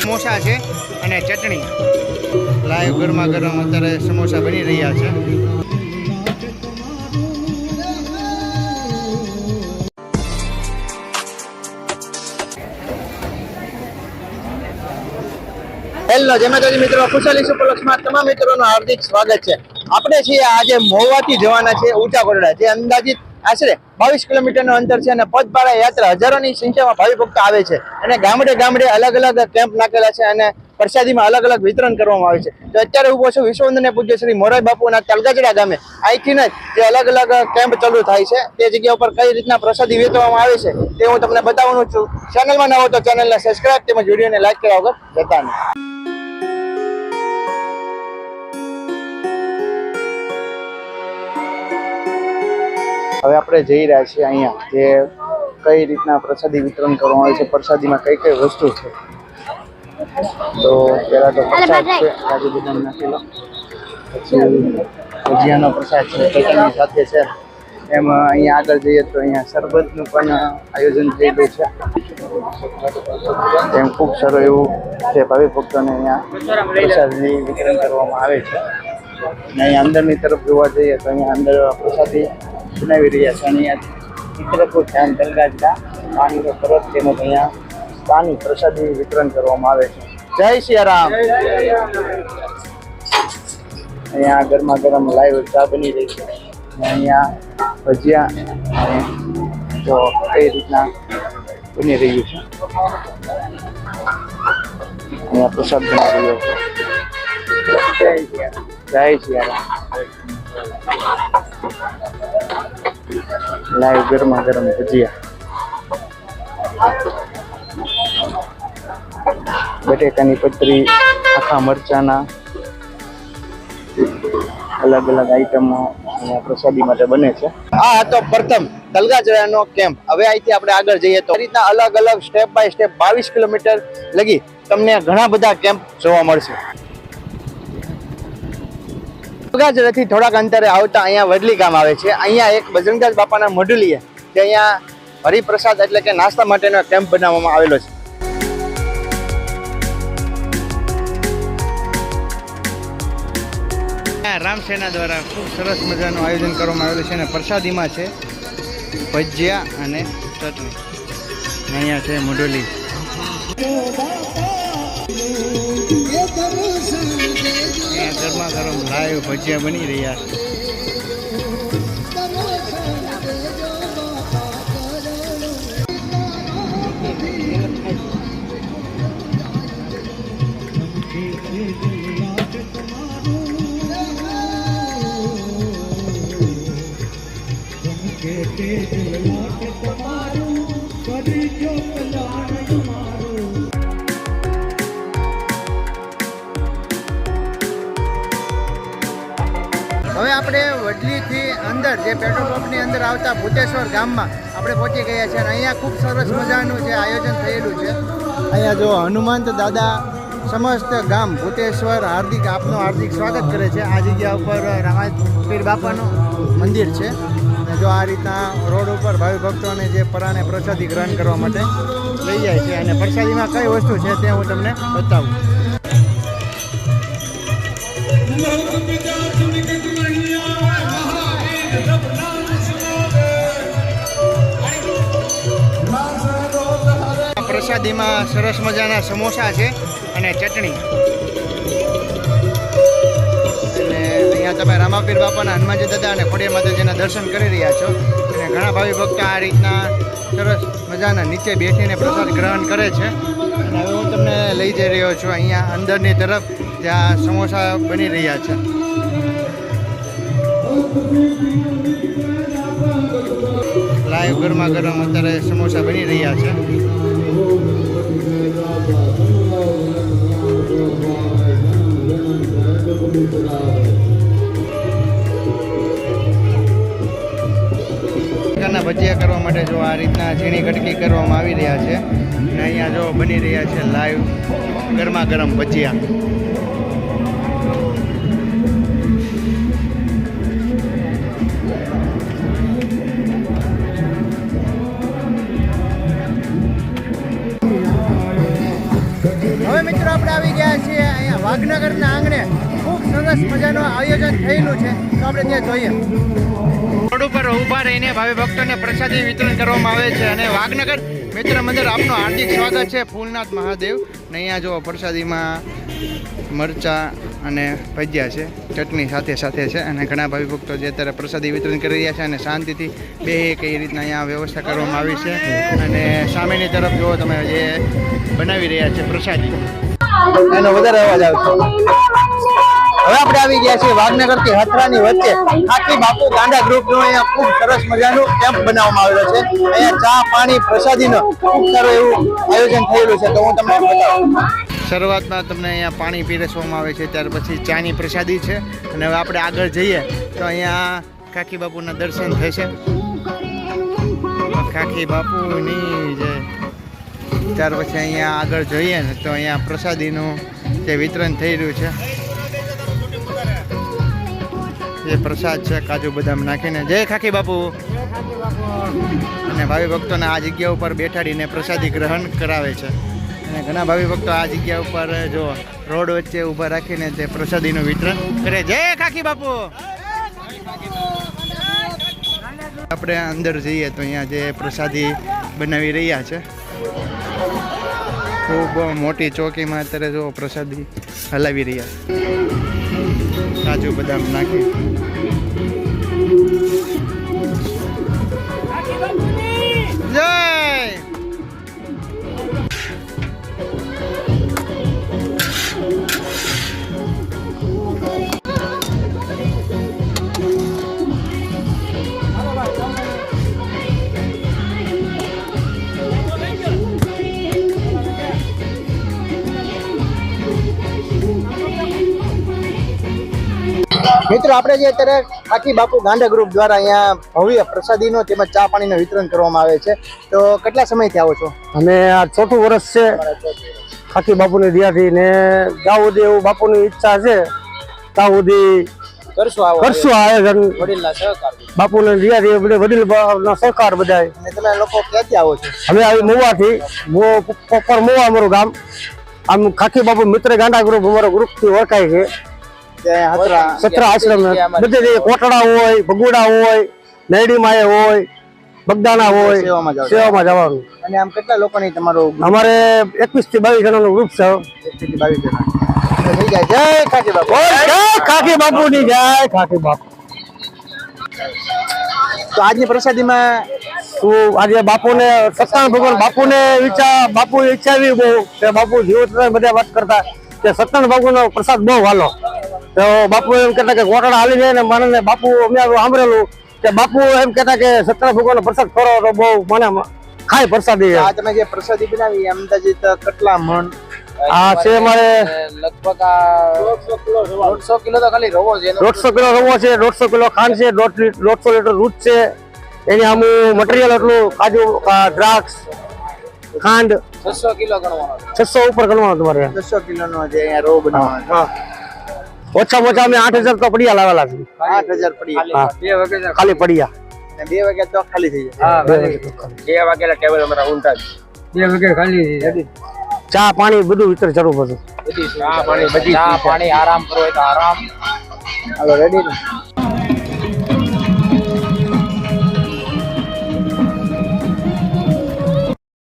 સમોસા છે અને ચટણી લાઈવ ગરમા ગરમ અત્યારે સમોસા બની રહ્યા છે. હેલો જય માતાજી મિત્રો, ખુશાલી સુપરલક્ષમાં તમામ મિત્રોનું હાર્દિક સ્વાગત છે. આપણે છીએ આજે મહુવાથી જવાના છે ઊંચા કોરડા, જે અંદાજિત આશરે 22 કિલોમીટરનું અંતર છે અને પગપાળા યાત્રા હજારોની સંખ્યામાં ભાવિ ભક્તો આવે છે અને ગામડે ગામડે અલગ અલગ કેમ્પ નાખેલા છે અને પ્રસાદીમાં અલગ અલગ વિતરણ કરવામાં આવે છે. તો અત્યારે ઉભો છું વિશ્વવંદનીય પૂજ્ય શ્રી મોરારી બાપુના તલગાજડા ગામે. અહીંથી જ જે અલગ અલગ કેમ્પ ચાલુ થાય છે તે જગ્યા ઉપર કઈ રીતના પ્રસાદી વેચવામાં આવે છે તે હું તમને બતાવવાનું છું. ચેનલમાં ન હો તો ચેનલને સબસ્ક્રાઇબ તેમજ વિડીયોને લાઈક કર્યા વગર જતા નહીં. હવે આપણે જઈ રહ્યા છીએ અહીંયા જે કઈ રીતના પ્રસાદી વિતરણ કરવામાં આવે છે, પ્રસાદીમાં કઈ કઈ વસ્તુ છે. તો પહેલા તો પ્રસાદ છે, કાજુ બદામ નાખેલો, પછી ભજીયાનો પ્રસાદ છે, ચટણી સાથે છે. એમાં અહીંયા આગળ જઈએ તો અહીંયા શરબતનું પણ આયોજન થયેલું છે. એમ ખૂબ સારું એવું છે. ભાવિ ભક્તોને અહીંયા પ્રસાદની વિતરણ કરવામાં આવે છે. અને અહીંયા અંદરની તરફ જોવા જઈએ તો અહીંયા અંદર પ્રસાદી બનાવી રહ્યા છે. અહીંયા ચિત્રકૂટ ધ્યાન તલગાજડા પાણીનો પરત તેમજ અહીંયા પાણી પ્રસાદી વિતરણ કરવામાં આવે છે. જય સિયારામ. અહીંયા ગરમા ગરમ લાઈવ ચા બની રહી છે. અહીંયા ભજીયા અને જો કઈ રીતના બની રહ્યું છે. અહીંયા પ્રસાદ બની રહ્યો છે. જય સિયારામ. લાઈવ ગરમા ગરમ ભજીયા, બટેકાની પતરી, આખા મરચાના અલગ અલગ આઈટમો પ્રસાદી માટે બને છે. આ હતો પ્રથમ તલગાજડાનો કેમ્પ. હવે અહીંથી આપણે આગળ જઈએ તો રીતના અલગ અલગ સ્ટેપ બાય સ્ટેપ 22 કિલોમીટર લગી તમને ઘણા બધા કેમ્પ જોવા મળશે. તલગાજડાથી થોડાક અંતરે આવતા અહીંયા વડલી ગામ આવે છે. અહીંયા એક બજરંગદાસ બાપાના મઢલીએ જે અહીંયા હરિપ્રસાદ એટલે કે નાસ્તા માટેનો કેમ્પ બનાવવામાં આવેલો છે. રામસેના દ્વારા ખૂબ સરસ મજાનું આયોજન કરવામાં આવેલું છે અને પ્રસાદીમાં છે ભજીયા અને ચટણી. અહીંયા છે મઢલી. ગરમા ગરમ લાઈવ ભજીયા બની રહ્યા છે. હવે આપણે વડલીથી અંદર જે પેટ્રોલ પંપની અંદર આવતા ભૂતેશ્વર ગામમાં આપણે પહોંચી ગયા છીએ અને અહીંયા ખૂબ સરસ મજાનું જે આયોજન થયેલું છે. અહીંયા જો હનુમંત દાદા સમસ્ત ગામ ભૂતેશ્વર આપનું હાર્દિક સ્વાગત કરે છે. આ જગ્યા ઉપર રામાપીર બાપાનું મંદિર છે અને જો આ રીતના રોડ ઉપર ભાવિ ભક્તોને જે પરાને પ્રસાદી ગ્રહણ કરવા માટે લઈ જાય છે અને પ્રસાદીમાં કઈ વસ્તુ છે તે હું તમને બતાવું. પ્રસાદીમાં સરસ મજાના સમોસા છે અને ચટણી. અને અહીંયા તમે રામાપીર બાપાના, હનુમાનજી દાદા અને ખોડિયાર માતાજીના દર્શન કરી રહ્યા છો. અને ઘણા ભાવિ ભક્તો આ રીતના સરસ મજાના નીચે બેસીને પ્રસાદ ગ્રહણ કરે છે. અને હવે હું તમને લઈ જઈ રહ્યો છું અહીંયા અંદરની તરફ જ્યાં સમોસા બની રહ્યા છે. લાઈવ ગરમા ગરમ અત્યારે સમોસા બની રહ્યા છે. ભજીયા કરવા માટે જો આ રીતના ઝીણી કટકી કરવામાં આવી રહ્યા છે અને અહીંયા જો બની રહ્યા છે લાઈવ ગરમા ગરમ ભજીયા. વાઘનગરના આંગણે ખૂબ સરસ મજાનું આયોજન થયેલું છે, તો આપણે ત્યાં જોઈએ. રોડ ઉપર ઊભા રહીને ભાવિ ભક્તોને પ્રસાદી વિતરણ કરવામાં આવે છે. અને વાઘનગર મિત્ર મંદિર આપનું હાર્દિક સ્વાગત છે. ફૂલનાથ મહાદેવ ને અહીંયા જો પ્રસાદીમાં મરચા અને ભજીયા છે, ચટણી સાથે સાથે છે. અને ઘણા ભાવિ ભક્તો જે અત્યારે પ્રસાદી વિતરણ કરી રહ્યા છે અને શાંતિથી બે કઈ રીતના અહીંયા વ્યવસ્થા કરવામાં આવી છે. અને સામેની તરફ જુઓ તમે જે બનાવી રહ્યા છે પ્રસાદી, એનો વધારે અવાજ આવશે. હવે આપણે આવી ગયા છીએ વાઘનગર થી હથરાની વચ્ચે ખાકી બાપુ ગાંડા ગ્રુપ નું અહીંયા ખૂબ સરસ મજાનું કેમ્પ બનાવવામાં આવેલો છે. અહીંયા ચા પાણી પ્રસાદીનો ખૂબ સારું એવું આયોજન થયેલું છે, તો હું તમને બતાવું. શરૂઆતમાં તમને અહીંયા પાણી પીરસવામાં આવે છે, ત્યાર પછી ચાની પ્રસાદી છે. અને હવે આપણે આગળ જઈએ તો અહીંયા ખાકી બાપુના દર્શન થશે. ખાકી બાપુની જય. ત્યાર પછી અહીંયા આગળ જોઈએ ને તો અહીંયા પ્રસાદીનું જે વિતરણ થઈ રહ્યું છે, જે પ્રસાદ છે કાજુ બદામ નાખીને. જય ખાકી બાપુ. અને ભાવિ ભક્તોને આ જગ્યા ઉપર બેઠાડીને પ્રસાદી ગ્રહણ કરાવે છે. અને ઘણા ભાવિ ભક્તો આ જગ્યા ઉપર જો રોડ વચ્ચે ઊભા રાખીને તે પ્રસાદીનું વિતરણ કરે. જય ખાકી બાપુ. આપણે અંદર જઈએ તો અહીંયા જે પ્રસાદી બનાવી રહ્યા છે, ખૂબ મોટી ચોકીમાં અત્યારે જો પ્રસાદી હલાવી રહ્યા છે, કાજુ બદામ નાખી. જય. મિત્રો આપણે જે અત્યારે ખાકી બાપુ ગાંડા ગ્રુપ દ્વારા અહીંયા ભવ્ય પ્રસાદીનો તેમજ ચા પાણીનું વિતરણ કરવામાં આવે છે, તો કેટલા સમયથી આવો છો? અમે આ ચોથું વર્ષ છે ખાકી બાપુની દિયાથી ને જ્યાં સુધી એવું બાપુની ઈચ્છા છે ત્યાં સુધી કરશું આયોજન. વડીલના સહકાર બાપુને દિયાથી બધે વડીલના સહકાર બધા. અને તમે લોકો ક્યાંથી આવો છો? અમે આવી મોવાથી, પ્રોપર મોવા અમારું ગામ. આમ ખાકી બાપુ મિત્ર ગાંડા ગ્રુપ અમારો ગ્રુપથી ઓળખાય છે. સત્ર આશ્રમ બધે કોટડા હોય, ભગુડા હોય, નૈડીમાએ હોય, બગદાણા હોય, સેવામાં જવાનું. અને આમ કેટલા લોકોની તમારું? અમારે 21 થી 22 જણાનું ગ્રુપ છે. 21 થી 22 જણા થઈ ગયા. જય ખાકી બાપુ. જય ખાકી બાપુની જય. ખાકી બાપુ. તો આજની પ્રસાદીમાં શું આજે બાપુને સત્તાન ભગવાન બાપુ ઈચ્છાવી બહુ કે બાપુ જીવત બધા વાત કરતા કે સત્તાન ભગવાનનો પ્રસાદ બહુ વાલો. તો બાપુ એમ કહેતા કે ગોટાળા હાલી જાય ને મને બાપુ અમે સાંભળેલું કે બાપુ એમ કહેતા કે સત્તાન ભગવાનનો પ્રસાદ કરો તો બહુ મને ખાય પ્રસાદી. આ તમે જે પ્રસાદી બનાવી અંદાજિત કેટલા મણ? આ છે અમારે લગભગ 150 કિલો તો ખાલી રવો છે. 150 કિલો રવો છે, 150 કિલો ખાંડ છે, 150 લીટર દૂધ છે. એની આમ મટીરિયલ એટલું કાજુ, દ્રાક્ષ, ખાંડ 600 કિલો ગણવાનો. 600 ઉપર ગણવાનો તમારે. 600 કિલોનો જે અહીંયા રવો બનાવવાનો. ઓછામાં ઓછા અમે 8000 તો પડિયા લાવેલા છે. 8000 પડિયા. 2 વાગે ખાલી પડિયા. 2 વાગે તો ખાલી થઈ જાય. 2 વાગેલા ટેબલ અમારા ઊંટા 2 વાગે ખાલી થઈ જાય. ચા પાણી બધું વિતર જરૂર બધું. ચા પાણી આરામ કરો હોય તો આરામ. હાલો રેડી ને?